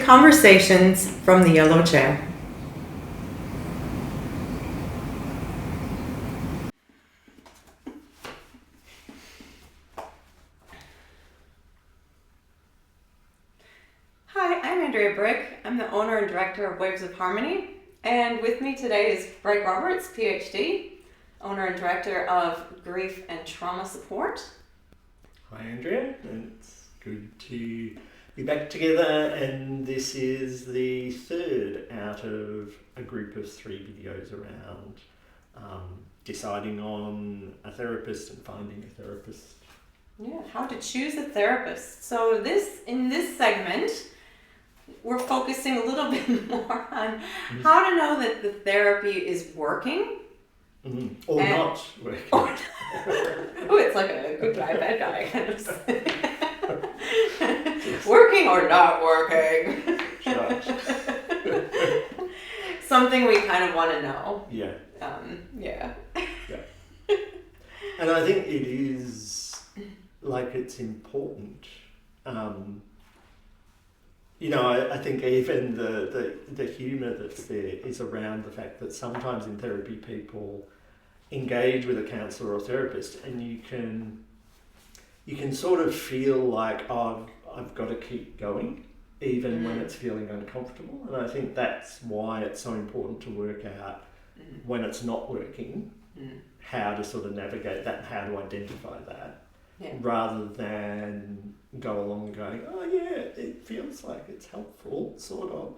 Conversations from the Yellow Chair. Hi, I'm Andrea Bryk. I'm the owner and director of Waves of Harmony. And with me today is Greg Roberts, PhD, owner and director of Grief and Trauma Support. Hi Andrea, and it's good to be back together, and this is the third out of a group of 3 videos around deciding on a therapist and finding a therapist. Yeah, how to choose a therapist. So in this segment, we're focusing a little bit more on how to know that the therapy is working. Or not working. Oh, it's like a good guy, bad guy kind of working or not working. Something we kind of want to know. Yeah. Yeah. And I think it is, like, it's important. I think even the humour that's there is around the fact that sometimes in therapy people engage with a counsellor or therapist, and you can sort of feel like, oh, I've got to keep going even when it's feeling uncomfortable. And I think that's why it's so important to work out when it's not working, how to sort of navigate that, how to identify that, rather than go along going, oh yeah, it feels like it's helpful, sort of.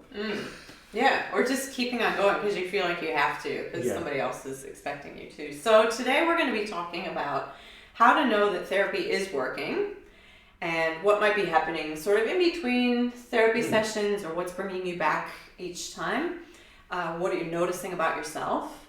Yeah, or just keeping on going because you feel like you have to because somebody else is expecting you to. So today we're going to be talking about how to know that therapy is working and what might be happening sort of in between therapy sessions, or what's bringing you back each time. What are you noticing about yourself?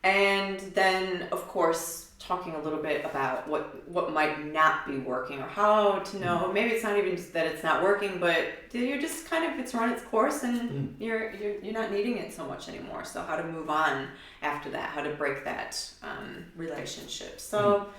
And then, of course, talking a little bit about what might not be working, or how to know. Maybe it's not even that it's not working, but you're just kind of, it's run its course and you're not needing it so much anymore. So how to move on after that, how to break that relationship. So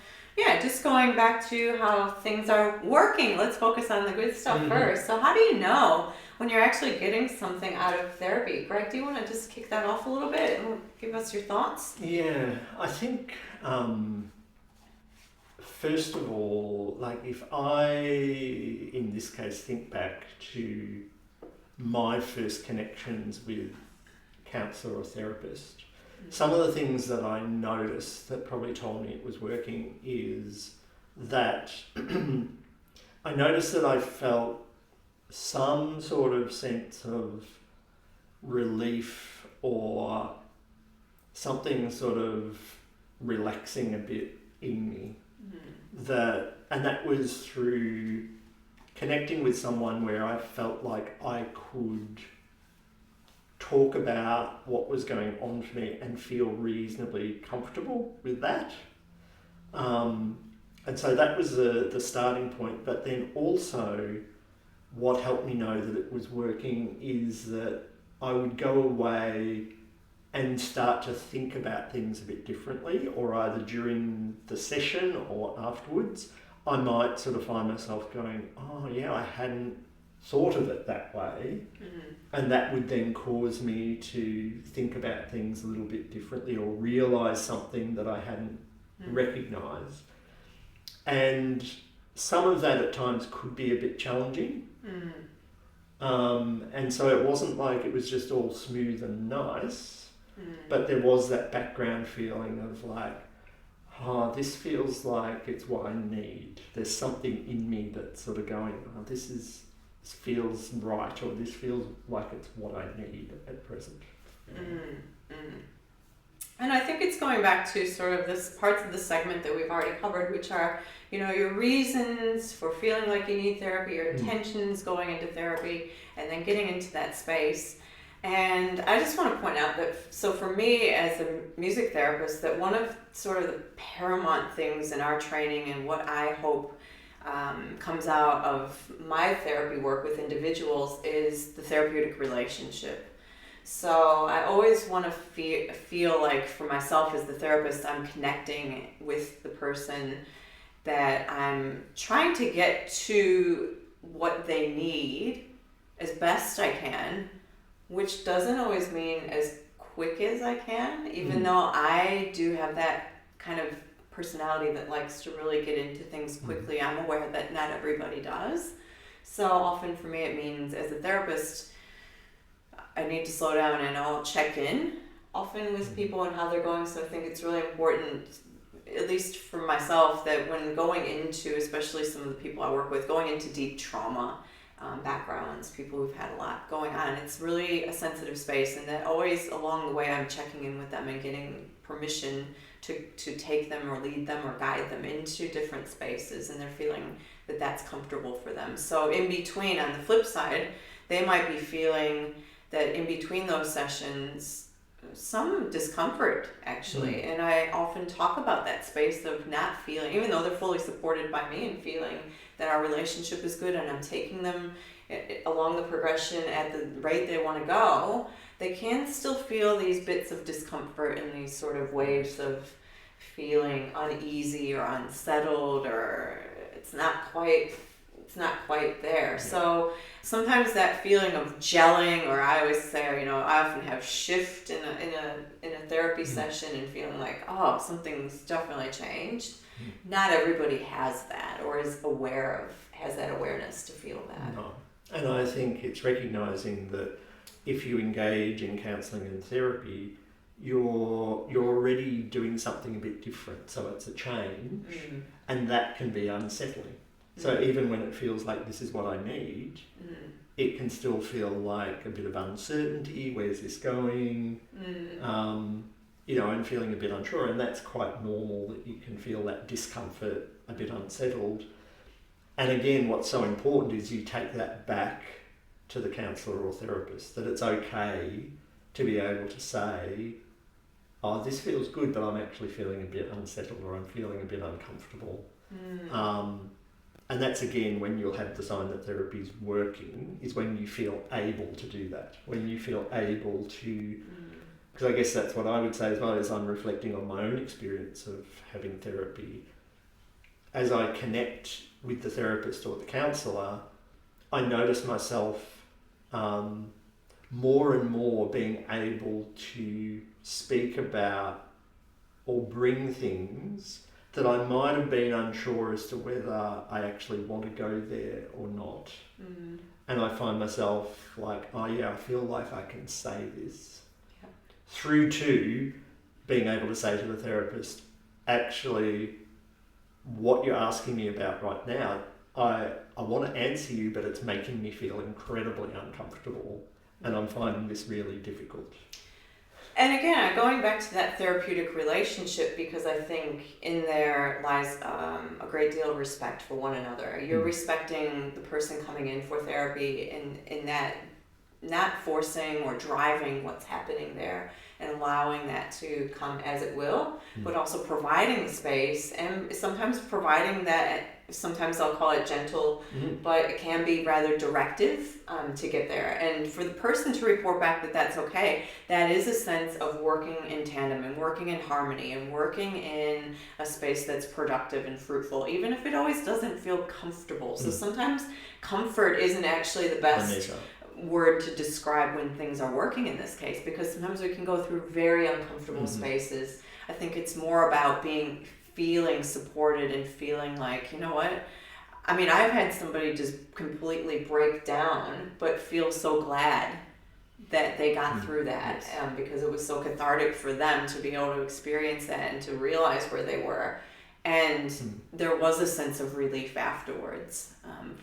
just going back to how things are working. Let's focus on the good stuff first. So how do you know when you're actually getting something out of therapy? Greg, do you want to just kick that off a little bit and give us your thoughts? Yeah, I think first of all, like, if I, in this case, think back to my first connections with counsellor or therapist, some of the things that I noticed that probably told me it was working is that I noticed that I felt some sort of sense of relief, or something sort of relaxing a bit in me. And that was through connecting with someone where I felt like I could talk about what was going on for me and feel reasonably comfortable with that. And so that was the starting point. But then also what helped me know that it was working is that I would go away and start to think about things a bit differently, or either during the session or afterwards, I might sort of find myself going, oh yeah, I hadn't thought of it that way. And that would then cause me to think about things a little bit differently, or realise something that I hadn't recognised. And some of that at times could be a bit challenging. And so it wasn't like it was just all smooth and nice, but there was that background feeling of like, oh, this feels like it's what I need. There's something in me that's sort of going, oh, this feels right, or this feels like it's what I need at present. And I think it's going back to sort of this parts of the segment that we've already covered, which are, your reasons for feeling like you need therapy, your intentions going into therapy, and then getting into that space. And I just want to point out that, so for me as a music therapist, that one of sort of the paramount things in our training, and what I hope comes out of my therapy work with individuals, is the therapeutic relationship. So I always want to feel like, for myself as the therapist, I'm connecting with the person, that I'm trying to get to what they need as best I can, which doesn't always mean as quick as I can, even though I do have that kind of personality that likes to really get into things quickly. I'm aware that not everybody does. So often for me it means, as a therapist, I need to slow down and I'll check in often with people and how they're going. So I think it's really important, at least for myself, that when going into, especially some of the people I work with, going into deep trauma backgrounds, people who've had a lot going on, it's really a sensitive space, and that always along the way I'm checking in with them and getting permission to take them or lead them or guide them into different spaces, and they're feeling that that's comfortable for them. So in between, on the flip side, they might be feeling that in between those sessions some discomfort actually, and I often talk about that space of not feeling, even though they're fully supported by me, and feeling that our relationship is good and I'm taking them along the progression at the rate they want to go, they can still feel these bits of discomfort and these sort of waves of feeling uneasy or unsettled, or it's not quite there. So sometimes that feeling of gelling, or I always say, I often have shift in a therapy session and feeling like, oh, something's definitely changed. Not everybody has that, or has that awareness to feel that. No. And I think it's recognizing that if you engage in counseling and therapy, you're already doing something a bit different. So it's a change, and that can be unsettling. So even when it feels like this is what I need, it can still feel like a bit of uncertainty. Where's this going? And feeling a bit unsure. And that's quite normal, that you can feel that discomfort, a bit unsettled. And again, what's so important is you take that back to the counsellor or therapist, that it's okay to be able to say, oh, this feels good, but I'm actually feeling a bit unsettled, or I'm feeling a bit uncomfortable. And that's, again, when you'll have the sign that therapy's working, is when you feel able to do that. When you feel able to... Because I guess that's what I would say as well, as I'm reflecting on my own experience of having therapy. As I connect with the therapist or the counsellor, I notice myself more and more being able to speak about or bring things that I might have been unsure as to whether I actually want to go there or not. And I find myself like, oh yeah, I feel like I can say this. Through to being able to say to the therapist, actually, what you're asking me about right now, I want to answer you, but it's making me feel incredibly uncomfortable, and I'm finding this really difficult. And again, going back to that therapeutic relationship, because I think in there lies a great deal of respect for one another. You're respecting the person coming in for therapy in that, not forcing or driving what's happening there, and allowing that to come as it will, but also providing the space, and sometimes providing that, sometimes I'll call it gentle, but it can be rather directive to get there. And for the person to report back that that's okay, that is a sense of working in tandem and working in harmony and working in a space that's productive and fruitful, even if it always doesn't feel comfortable. So sometimes comfort isn't actually the best word to describe when things are working in this case, because sometimes we can go through very uncomfortable spaces. I think it's more about feeling supported and feeling like, you know what, I mean, I've had somebody just completely break down but feel so glad that they got through that, because it was so cathartic for them to be able to experience that and to realize where they were. And there was a sense of relief afterwards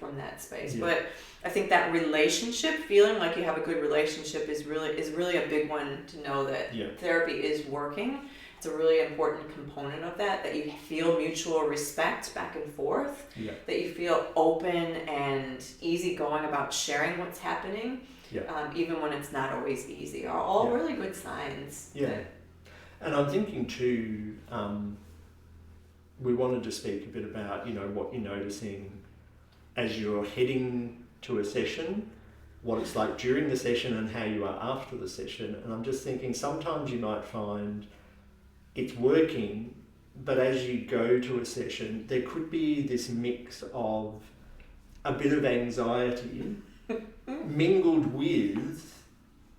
from that space. But I think that relationship, feeling like you have a good relationship, is really a big one to know that therapy is working. It's a really important component of that you feel mutual respect back and forth, that you feel open and easygoing about sharing what's happening, even when it's not always easy, are all really good signs. And I'm thinking too, we wanted to speak a bit about, what you're noticing as you're heading to a session, what it's like during the session and how you are after the session. And I'm just thinking sometimes you might find it's working, but as you go to a session, there could be this mix of a bit of anxiety mingled with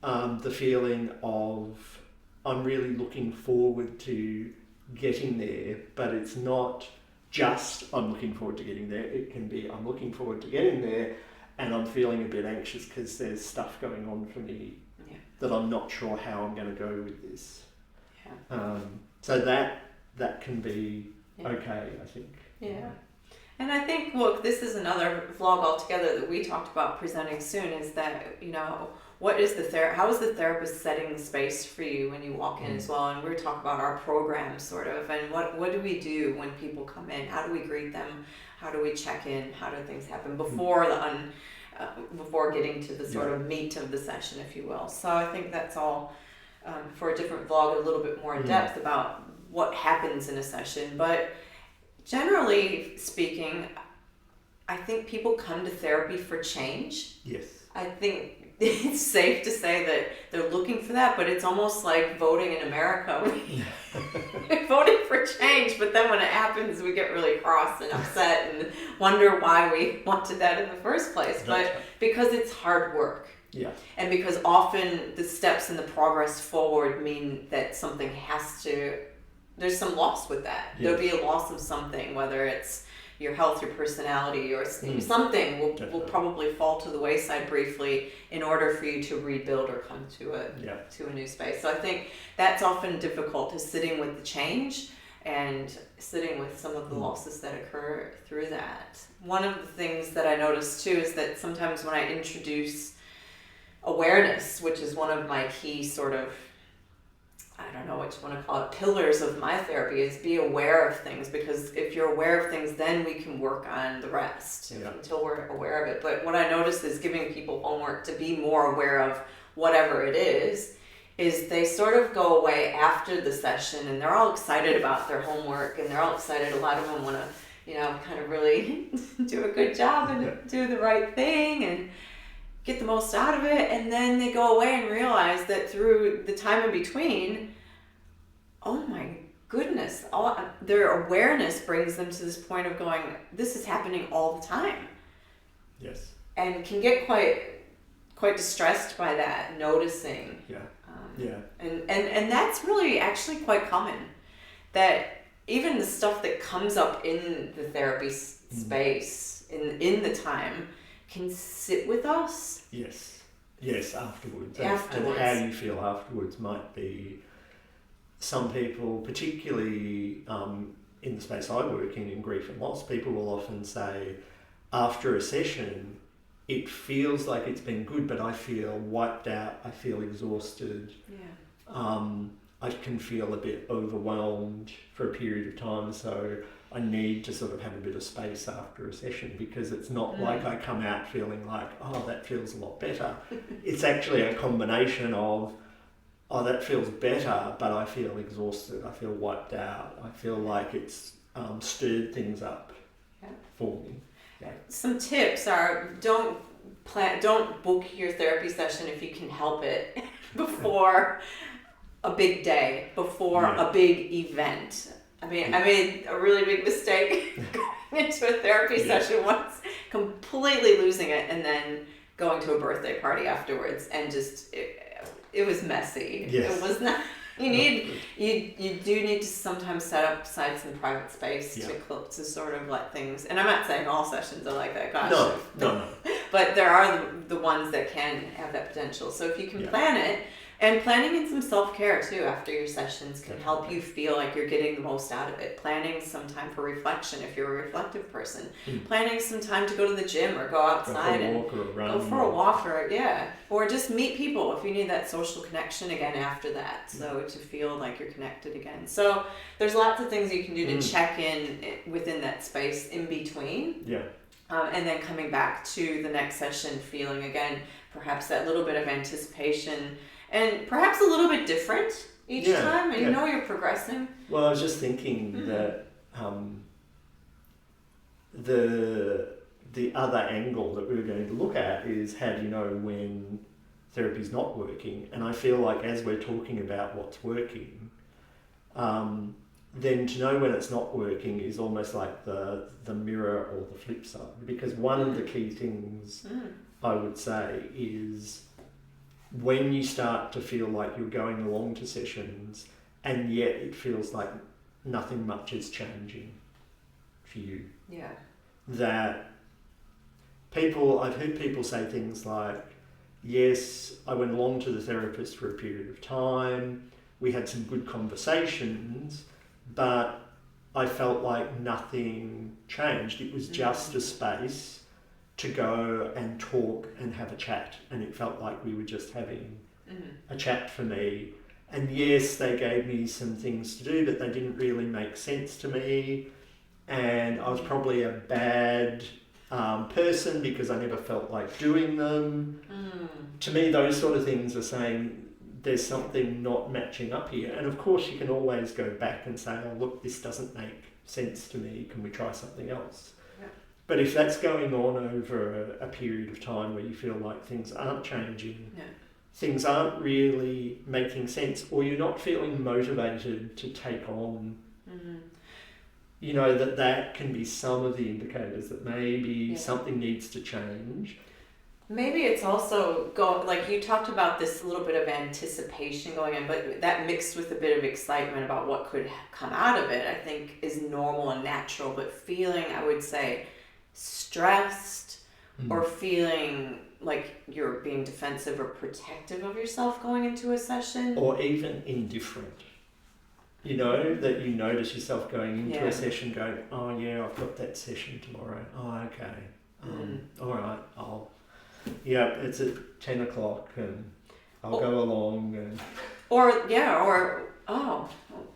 the feeling of I'm really looking forward to getting there, but it's not just I'm looking forward to getting there. It can be I'm looking forward to getting there and I'm feeling a bit anxious because there's stuff going on for me that I'm not sure how I'm going to go with this. So that can be okay, I think. Yeah. And I think, look, this is another vlog altogether that we talked about presenting soon, is that, you know, what is how is the therapist setting the space for you when you walk in as well? And we're talking about our program sort of, and what do we do when people come in? How do we greet them? How do we check in? How do things happen before before getting to the sort of meat of the session, if you will? So I think that's all for a different vlog, a little bit more in depth about what happens in a session. But generally speaking, I think people come to therapy for change. Yes. I think it's safe to say that they're looking for that, but it's almost like voting in America. We're voting for change, but then when it happens, we get really cross and upset and wonder why we wanted that in the first place. But because it's hard work. Yeah. And because often the steps in the progress forward mean that something there's some loss with that. Yes. There'll be a loss of something, whether it's your health, your personality, or something will probably fall to the wayside briefly in order for you to rebuild or come to a new space. So I think that's often difficult, is sitting with the change and sitting with some of the losses that occur through that. One of the things that I notice too is that sometimes when I introduce awareness, which is one of my key sort of, I don't know what you want to call it, pillars of my therapy, is be aware of things, because if you're aware of things, then we can work on the rest until we're aware of it. But what I notice is giving people homework to be more aware of whatever it is they sort of go away after the session and they're all excited about their homework and they're all excited. A lot of them want to, you know, kind of really do a good job and do the right thing and get the most out of it, and then they go away and realize that through the time in between, oh my goodness, their awareness brings them to this point of going, this is happening all the time. Yes. And can get quite distressed by that, noticing. And that's really actually quite common, that even the stuff that comes up in the therapy space in the time can sit with us. Yes, afterwards. And how you feel afterwards might be, some people, particularly in the space I work in grief and loss, people will often say, after a session, it feels like it's been good, but I feel wiped out, I feel exhausted. I can feel a bit overwhelmed for a period of time, so I need to sort of have a bit of space after a session, because it's not like I come out feeling like, oh, that feels a lot better. It's actually a combination of, oh, that feels better, but I feel exhausted, I feel wiped out, I feel like it's stirred things up for me. Some tips are, don't book your therapy session if you can help it before a big day, before a big event. I made a really big mistake going into a therapy session once, completely losing it, and then going to a birthday party afterwards, and just it was messy. It was not. You do need to sometimes set aside some private space to sort of let things. And I'm not saying all sessions are like that. Gosh, no. But there are the ones that can have that potential. So if you can plan it. And planning in some self-care too after your sessions can help you feel like you're getting the most out of it. Planning some time for reflection if you're a reflective person. Planning some time to go to the gym or go outside and go for a walk or just meet people if you need that social connection again after that. So to feel like you're connected again. So there's lots of things you can do to check in within that space in between. And then coming back to the next session feeling again perhaps that little bit of anticipation. And perhaps a little bit different each time, and you know you're progressing. Well, I was just thinking that the other angle that we were going to look at is, how do you know when therapy's not working? And I feel like as we're talking about what's working, then to know when it's not working is almost like the mirror or the flip side. Because one of the key things I would say, is when you start to feel like you're going along to sessions and yet it feels like nothing much is changing for you. Yeah. That I've heard people say things like, yes, I went along to the therapist for a period of time, we had some good conversations, but I felt like nothing changed. It was just a space to go and talk and have a chat, and it felt like we were just having a chat for me. And yes, they gave me some things to do, but they didn't really make sense to me, and I was probably a bad person because I never felt like doing them. To me, those sort of things are saying there's something not matching up here. And of course you can always go back and say, oh look, this doesn't make sense to me, can we try something else? But if that's going on over a period of time where you feel like things aren't changing, things aren't really making sense, or you're not feeling motivated to take on, you know, that can be some of the indicators that maybe something needs to change. Maybe it's also like you talked about this little bit of anticipation going in, but that mixed with a bit of excitement about what could come out of it, I think is normal and natural. But feeling, I would say, stressed or feeling like you're being defensive or protective of yourself going into a session. Or even indifferent. You know, that you notice yourself going into a session going, oh yeah, I've got that session tomorrow. Oh, okay. All right, it's at 10 o'clock and I'll go along. And or oh,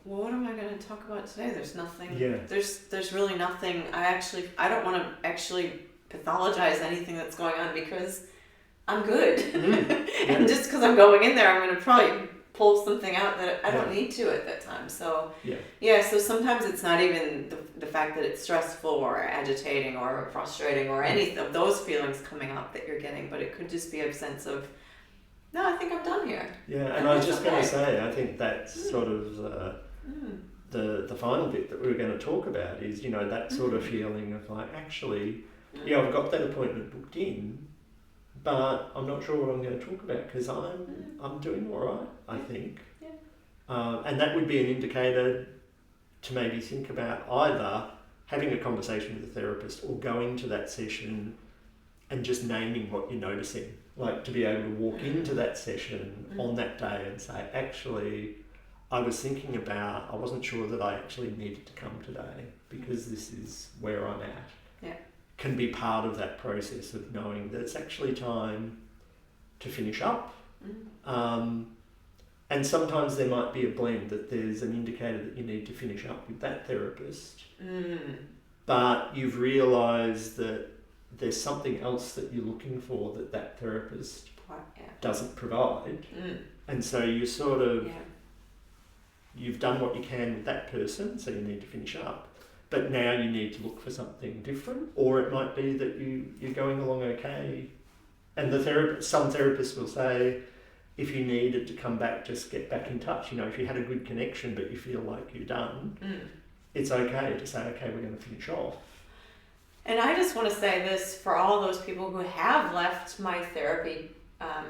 well, what am I going to talk about today? There's nothing. Yeah. There's really nothing. I don't want to actually pathologize anything that's going on because I'm good. And just because I'm going in there, I'm going to probably pull something out that I don't need to at that time. So so sometimes it's not even the fact that it's stressful or agitating or frustrating or any of those feelings coming up that you're getting, but it could just be a sense of, no, I think I'm done here. Yeah, and I was just going to say, I think that's sort of the final bit that we're going to talk about is, you know, that sort of feeling of like, actually, I've got that appointment booked in, but I'm not sure what I'm going to talk about because I'm doing all right, I think. And that would be an indicator to maybe think about either having a conversation with a therapist or going to that session and just naming what you're noticing. Like to be able to walk into that session on that day and say, actually, I was thinking about, I wasn't sure that I actually needed to come today because this is where I'm at. Yeah. Can be part of that process of knowing that it's actually time to finish up. And sometimes there might be a blend that there's an indicator that you need to finish up with that therapist, but you've realised that there's something else that you're looking for that therapist doesn't provide. And so you sort of, you've done what you can with that person, so you need to finish up. But now you need to look for something different, or it might be that you're going along okay. And some therapists will say, if you needed to come back, just get back in touch. You know, if you had a good connection but you feel like you're done, it's okay to say, okay, we're going to finish off. And I just want to say this for all those people who have left my therapy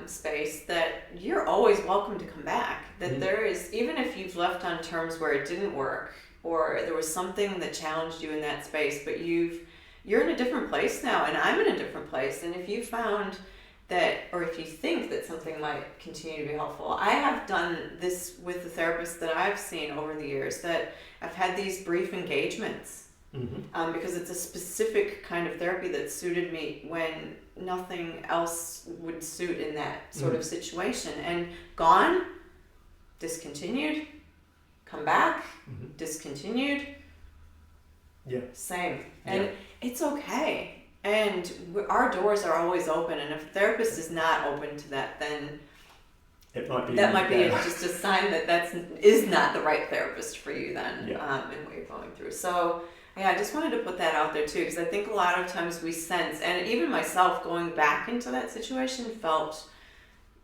space, that you're always welcome to come back. That there is, even if you've left on terms where it didn't work, or there was something that challenged you in that space, but you're in a different place now, and I'm in a different place. And if you found that, or if you think that something might continue to be helpful, I have done this with the therapists that I've seen over the years, that I've had these brief engagements because it's a specific kind of therapy that suited me when nothing else would suit in that sort of situation. And gone, discontinued, come back, discontinued, same. And it's okay. And our doors are always open. And if a therapist is not open to that, then it might be just a sign that is not the right therapist for you then, and what you're going through. So I just wanted to put that out there too, because I think a lot of times we sense, and even myself going back into that situation felt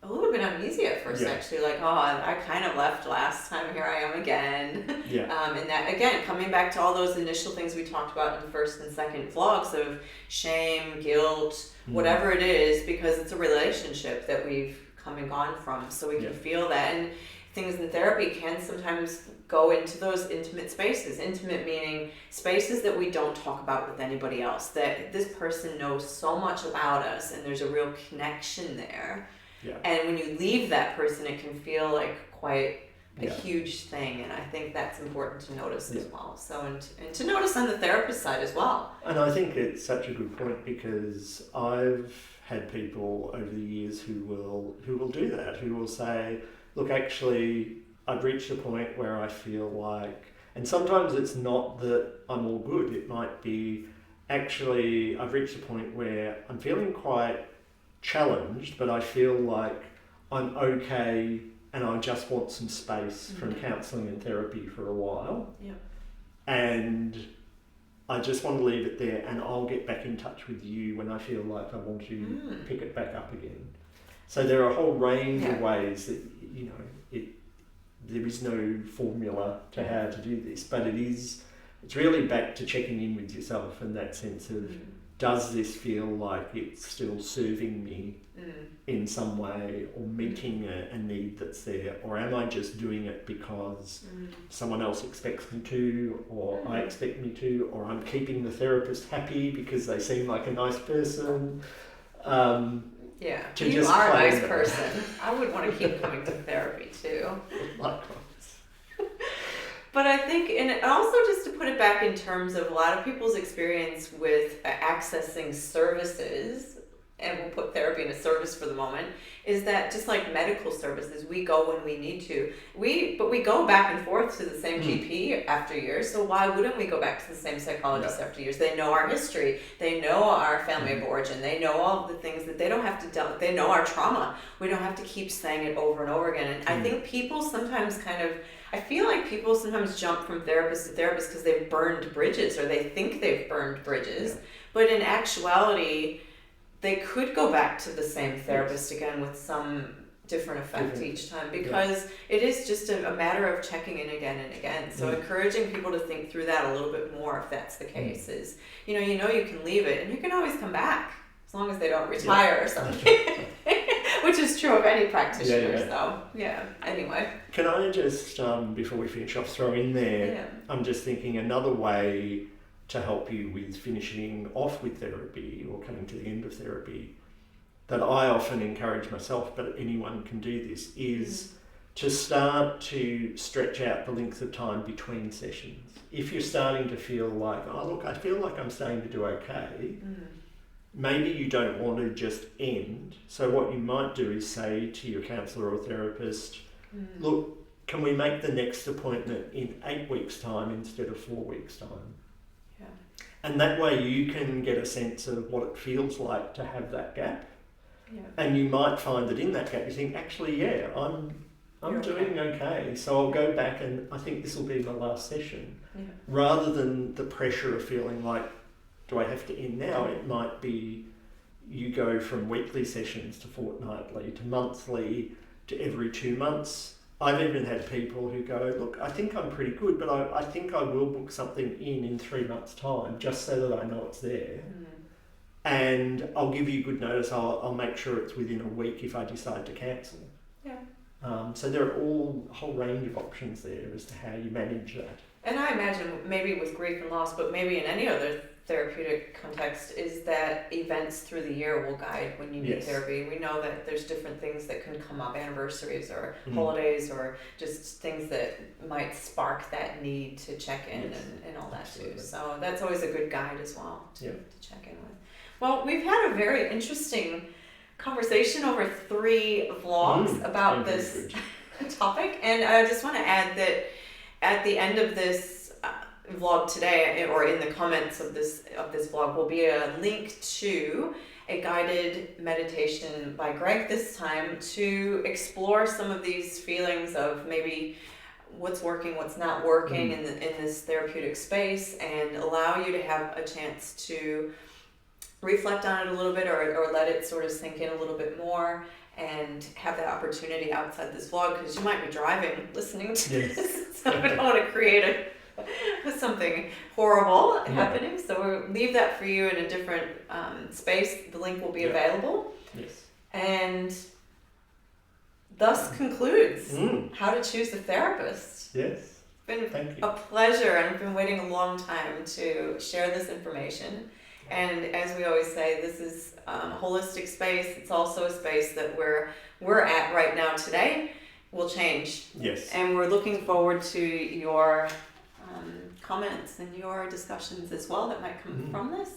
a little bit uneasy at first, actually, like, oh, I kind of left last time, here I am again. Yeah. And that, again, coming back to all those initial things we talked about in the first and second vlogs of shame, guilt, whatever it is, because it's a relationship that we've come and gone from. So we can feel that. And things in therapy can sometimes go into those intimate spaces. Intimate meaning spaces that we don't talk about with anybody else. That this person knows so much about us and there's a real connection there. Yeah. And when you leave that person, it can feel like quite a huge thing. And I think that's important to notice as well. So, and to notice on the therapist side as well. And I think it's such a good point, because I've had people over the years who will do that, who will say, look, actually, I've reached a point where I feel like, and sometimes it's not that I'm all good, it might be, actually, I've reached a point where I'm feeling quite challenged, but I feel like I'm okay and I just want some space from counselling and therapy for a while. Yeah. And I just want to leave it there, and I'll get back in touch with you when I feel like I want to pick it back up again. So there are a whole range of ways that, you know, there is no formula to how to do this, but it's really back to checking in with yourself in that sense of, does this feel like it's still serving me in some way, or meeting a need that's there, or am I just doing it because someone else expects me to, or I expect me to, or I'm keeping the therapist happy because they seem like a nice person. Yeah, you are a nice person. I would want to keep coming to therapy too. Likewise. But I think, and also just to put it back in terms of a lot of people's experience with accessing services, and we'll put therapy in a service for the moment, is that just like medical services, we go when we need to. But we go back and forth to the same GP after years, so why wouldn't we go back to the same psychologist after years? They know our history, they know our family of origin, they know all of the things that they don't have to they know our trauma. We don't have to keep saying it over and over again. And I think people sometimes I feel like people sometimes jump from therapist to therapist because they've burned bridges, or they think they've burned bridges. Yeah. But in actuality, they could go back to the same therapist again with some different effect each time, because it is just a matter of checking in again and again. So encouraging people to think through that a little bit more, if that's the case, is, you can leave it and you can always come back as long as they don't retire or something. Which is true of any practitioners, though. Yeah, anyway. Can I just, before we finish off, throw in there, I'm just thinking another way to help you with finishing off with therapy or coming to the end of therapy, that I often encourage myself, but anyone can do this, is to start to stretch out the length of time between sessions. If you're starting to feel like, oh look, I feel like I'm starting to do okay, maybe you don't want to just end. So what you might do is say to your counsellor or therapist, look, can we make the next appointment in 8 weeks' time instead of 4 weeks' time? Yeah. And that way you can get a sense of what it feels like to have that gap. Yeah. And you might find that in that gap you think, actually, I'm doing okay. So I'll go back and I think this will be my last session. Yeah. Rather than the pressure of feeling like, do I have to end now? It might be you go from weekly sessions to fortnightly to monthly to every 2 months. I've even had people who go, look, I think I'm pretty good, but I think I will book something in 3 months' time just so that I know it's there. And I'll give you good notice. I'll make sure it's within a week if I decide to cancel. Yeah. So there are a whole range of options there as to how you manage that. And I imagine maybe with grief and loss, but maybe in any other therapeutic context, is that events through the year will guide when you need therapy. We know that there's different things that can come up, anniversaries or holidays, or just things that might spark that need to check in and all that too. So that's always a good guide as well to check in with. Well, we've had a very interesting conversation over 3 vlogs about this topic, and I just want to add that at the end of this vlog today, or in the comments of this vlog, will be a link to a guided meditation by Greg this time to explore some of these feelings of maybe what's working, what's not working in this therapeutic space, and allow you to have a chance to reflect on it a little bit, or let it sort of sink in a little bit more, and have that opportunity outside this vlog, because you might be driving listening to Yes. this. So we don't want to create something horrible happening. So we'll leave that for you in a different space. The link will be available. Yes. And thus concludes How to Choose a Therapist. Yes. It's been Thank you. a pleasure, and I've been waiting a long time to share this information. And as we always say, this is a holistic space. It's also a space that we're at right now today will change. Yes. And we're looking forward to your comments and your discussions as well that might come from this.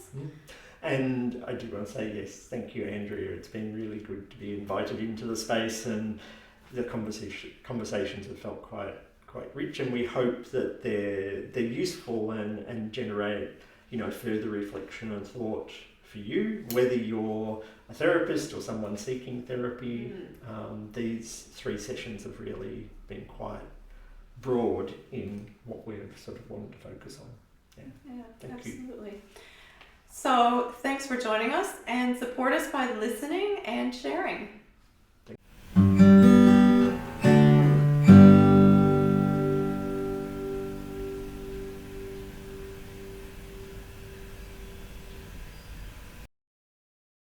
And I do want to say yes, thank you, Andrea. It's been really good to be invited into the space, and the conversations have felt quite rich, and we hope that they're useful and generate, you know, further reflection and thought for you, whether you're a therapist or someone seeking therapy. These 3 sessions have really been quite broad in what we've sort of wanted to focus on. Yeah, thank you. Absolutely. So thanks for joining us, and support us by listening and sharing.